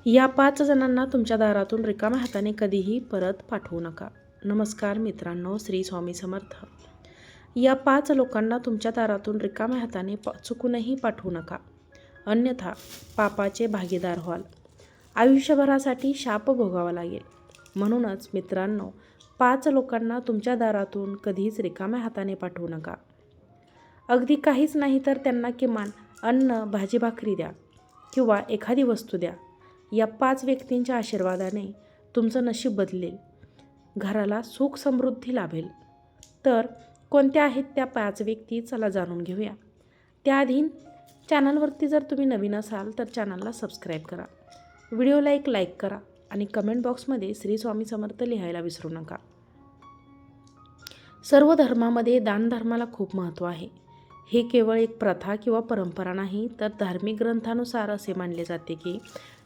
या 5 जणांना तुमच्या दारातून रिकाम्या हाताने कधीही परत पाठवू नका. नमस्कार मित्रांनो, श्री स्वामी समर्थ. या 5 लोकांना तुमच्या दारातून रिकाम्या हाताने चुकूनही पाठवू नका, अन्यथा पापाचे भागीदार व्हाल. आयुष्यभरासाठी शाप भोगावा लागेल. म्हणूनच मित्रांनो, 5 लोकांना तुमच्या दारातून कधीच रिकाम्या हाताने पाठवू नका. अगदी काहीच नाही तर त्यांना किमान अन्न, भाजी भाकरी द्या किंवा एखादी वस्तू द्या. या 5 व्यक्तींच्या आशीर्वादाने तुमचं नशीब बदलेल, घराला सुख समृद्धी लाभेल. तर कोणत्या आहेत त्या 5 व्यक्ती, चला जाणून घेऊया. त्याआधी चॅनलवरती जर तुम्ही नवीन असाल तर चॅनलला सबस्क्राईब करा, व्हिडिओला एक लाईक करा आणि कमेंट बॉक्समध्ये श्री स्वामी समर्थ लिहायला विसरू नका. सर्व धर्मामध्ये दानधर्माला खूप महत्त्व आहे. हे केवळ एक प्रथा किंवा परंपरा नाही, तर धार्मिक ग्रंथानुसार असे मानले जाते की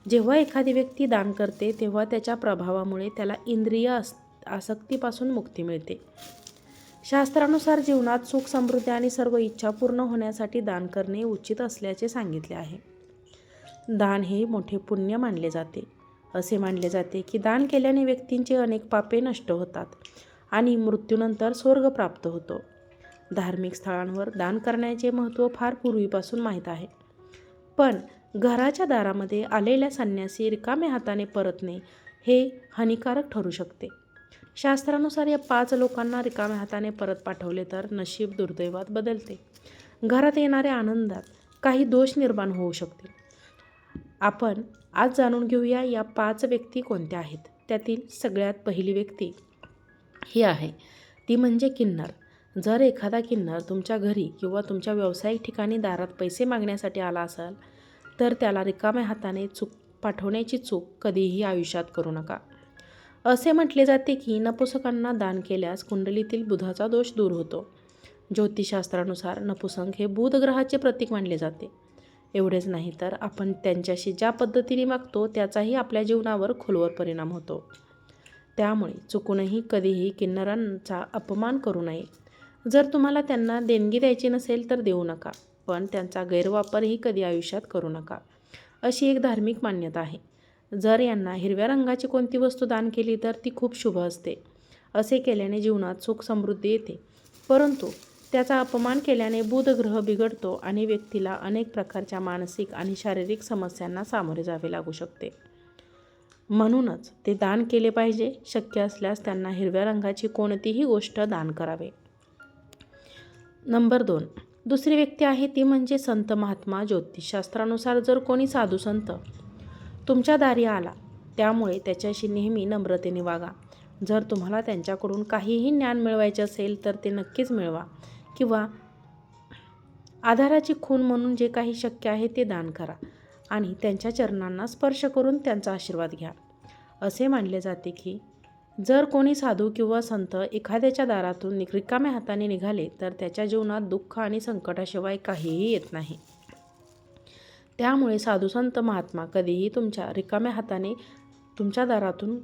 जेव्हा एखादी व्यक्ती दान करते तेव्हा त्याच्या प्रभावामुळे त्याला इंद्रिय आसक्तीपासून मुक्ती मिळते. शास्त्रानुसार जीवनात सुख समृद्धी आणि सर्व इच्छा पूर्ण होण्यासाठी दान करणे उचित असल्याचे सांगितले आहे. दान हे मोठे पुण्य मानले जाते. असे मानले जाते की दान केल्याने व्यक्तींचे अनेक पापे नष्ट होतात आणि मृत्यूनंतर स्वर्ग प्राप्त होतो. धार्मिक स्थळांवर दान करण्याचे महत्त्व फार पूर्वीपासून माहीत आहे. पण घराच्या दारामध्ये आलेल्या संन्यासी रिकाम्या हाताने परतणे हे हानिकारक ठरू शकते. शास्त्रानुसार या 5 लोकांना रिकाम्या हाताने परत पाठवले तर नशीब दुर्दैवात बदलते. घरात येणाऱ्या आनंदात काही दोष निर्माण होऊ शकतील. आपण आज जाणून घेऊया या 5 व्यक्ती कोणत्या आहेत. त्यातील सगळ्यात पहिली व्यक्ती ही आहे, ती म्हणजे किन्नर. जर एखादा किन्नर तुमच्या घरी किंवा तुमच्या व्यावसायिक ठिकाणी दारात पैसे मागण्यासाठी आला असेल तर त्याला रिकाम्या हाताने पाठवण्याची चूक कधीही आयुष्यात करू नका. असे म्हटले जाते की नपुसकांना दान केल्यास कुंडलीतील बुधाचा दोष दूर होतो. ज्योतिषशास्त्रानुसार नपुसक हे बुध ग्रहाचे प्रतीक मानले जाते. एवढेच नाही तर आपण त्यांच्याशी ज्या पद्धतीने वागतो त्याचाही आपल्या जीवनावर खोलवर परिणाम होतो. त्यामुळे चुकूनही कधीही किन्नरांचा अपमान करू नये. जर तुम्हाला त्यांना देणगी द्यायची नसेल तर देऊ नका, पण त्यांचा गैरवापरही कधी आयुष्यात करू नका, अशी एक धार्मिक मान्यता आहे. जर यांना हिरव्या रंगाची कोणती वस्तू दान केली तर ती खूप शुभ असते. असे केल्याने जीवनात सुख समृद्धी येते. परंतु त्याचा अपमान केल्याने बुध ग्रह बिघडतो आणि व्यक्तीला अनेक प्रकारच्या मानसिक आणि शारीरिक समस्यांना सामोरे जावे लागू शकते. म्हणूनच ते दान केले पाहिजे. शक्य असल्यास त्यांना हिरव्या रंगाची कोणतीही गोष्ट दान करावे. नंबर 2, दुसरी व्यक्ती आहे ती म्हणजे संत महात्मा. ज्योतिषशास्त्रानुसार जर कोणी साधू संत तुमच्या दारी आला, त्यामुळे त्याच्याशी नेहमी नम्रतेने वागा. जर तुम्हाला त्यांच्याकडून काहीही ज्ञान मिळवायचे असेल तर ते नक्कीच मिळवा किंवा आधाराची खूण म्हणून जे काही शक्य आहे ते दान करा आणि त्यांच्या चरणांना स्पर्श करून त्यांचा आशीर्वाद घ्या. असे मानले जाते की जर कोणी साधू किंवा संत एखाद्याच्या दारातून रिकाम्या हाताने निघाले तर त्याच्या जीवनात दुःख आणि संकटाशिवाय काहीही येत नाही. त्यामुळे साधू संत महात्मा कधीही तुमच्या रिकाम्या हाताने तुमच्या दारातून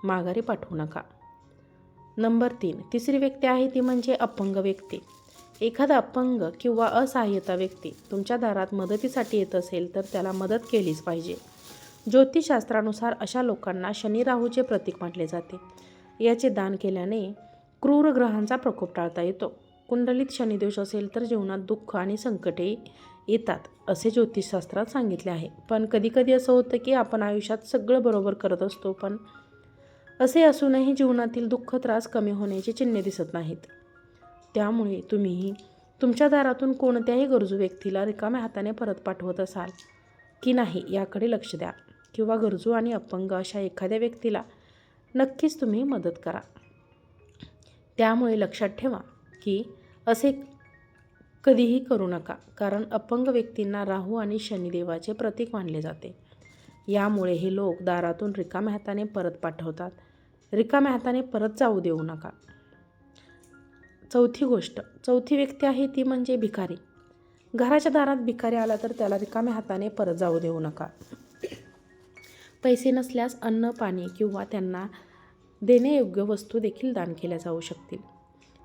माघारी पाठवू नका. नंबर 3, तिसरी व्यक्ती आहे ती म्हणजे अपंग व्यक्ती. एखादा अपंग किंवा असहाय्यता व्यक्ती तुमच्या दारात मदतीसाठी येत असेल तर त्याला मदत केलीच पाहिजे. ज्योतिषशास्त्रानुसार अशा लोकांना शनी राहूचे प्रतीक मानले जाते. याचे दान केल्याने क्रूर ग्रहांचा प्रकोप टाळता येतो. कुंडलीत शनिदोष असेल तर जीवनात दुःख आणि संकटे येतात असे ज्योतिषशास्त्रात सांगितले आहे. पण कधीकधी असं होतं की आपण आयुष्यात सगळं बरोबर करत असतो, पण असे असूनही जीवनातील दुःख त्रास कमी होण्याची चिन्हे दिसत नाहीत. त्यामुळे तुम्हीही तुमच्या दारातून कोणत्याही गरजू व्यक्तीला रिकाम्या हाताने परत पाठवत असाल की नाही याकडे लक्ष द्या किंवा गरजू आणि अपंग अशा एखाद्या व्यक्तीला नक्कीच तुम्ही मदत करा. त्यामुळे लक्षात ठेवा की असे कधीही करू नका, कारण अपंग व्यक्तींना राहू आणि शनिदेवाचे प्रतीक मानले जाते. यामुळे हे लोक दारातून रिकाम्या हाताने परत पाठवतात. रिकाम्या हाताने परत जाऊ देऊ नका. चौथी व्यक्ती आहे ती म्हणजे भिकारी. घराच्या दारात भिकारी आला तर त्याला रिकाम्या हाताने परत जाऊ देऊ नका. पैसे नसल्यास अन्न, पाणी किंवा त्यांना देण्यायोग्य वस्तू देखील दान केल्या जाऊ शकतील.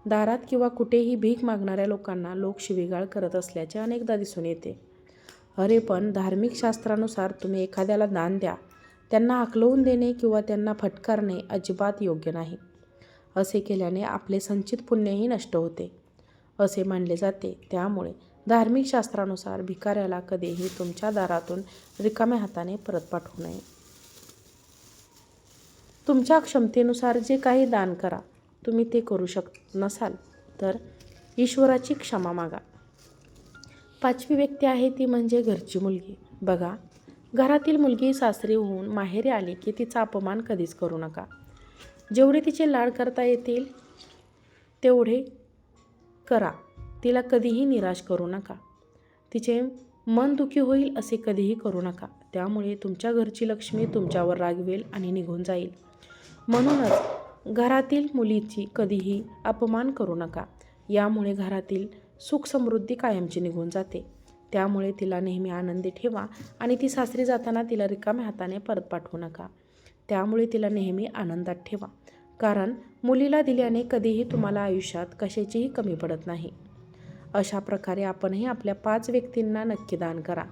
दारात किंवा कुठेही भीक मागणाऱ्या लोकांना लोक शिवीगाळ करत असल्याचे अनेकदा दिसून येते. अरे पण धार्मिक शास्त्रानुसार तुम्ही एखाद्याला दान द्या, त्यांना हाकलवून देणे किंवा त्यांना फटकारणे अजिबात योग्य नाही. असे केल्याने आपले संचित पुण्यही नष्ट होते असे मानले जाते. त्यामुळे धार्मिक शास्त्रानुसार भिकाऱ्याला कधीही तुमच्या दारातून रिकाम्या हाताने परत पाठवू नये. तुमच्या क्षमतेनुसार जे काही दान करा. तुम्ही ते करू शकत नसाल तर ईश्वराची क्षमा मागा. 5वी व्यक्ती आहे ती म्हणजे घरची मुलगी. बघा, घरातील मुलगी सासरी होऊन माहेरी आली की तिचा अपमान कधीच करू नका. जेवढे तिचे लाड करता येतील तेवढे करा. तिला कधीही निराश करू नका. तिचे मन दुखी होईल असे कधीही करू नका. त्यामुळे तुमच्या घरची लक्ष्मी तुमच्यावर रागवेल आणि निघून जाईल. म्हणूनच घरातील मुलीची कधीही अपमान करू नका. यामुळे घरातील सुख समृद्धी कायमची निघून जाते. त्यामुळे तिला नेहमी आनंदी ठेवा आणि ती सासरी जाताना तिला रिकाम्या हाताने परत पाठवू नका. त्यामुळे तिला नेहमी आनंदात ठेवा. कारण मुलीला दिल्याने कधीही तुम्हाला आयुष्यात कशाचीही कमी पडत नाही. अशा प्रकारे आपणही आपल्या 5 व्यक्तींना नक्की दान करा.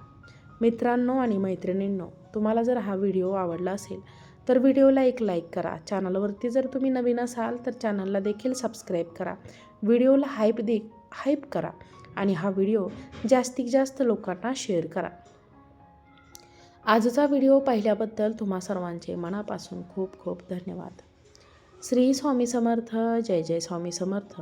मित्रांनो आणि मैत्रिणींनो, तुम्हाला जर हा व्हिडिओ आवडला असेल तर व्हिडिओला एक लाईक करा. चॅनलवरती जर तुम्ही नवीन असाल तर चॅनलला देखील सबस्क्राईब करा. व्हिडिओला हाईप करा आणि हा व्हिडिओ जास्तीत जास्त लोकांना शेअर करा. आजचा व्हिडिओ पाहिल्याबद्दल तुम्हा सर्वांचे मनापासून खूप खूप धन्यवाद. श्री स्वामी समर्थ. जय जय स्वामी समर्थ.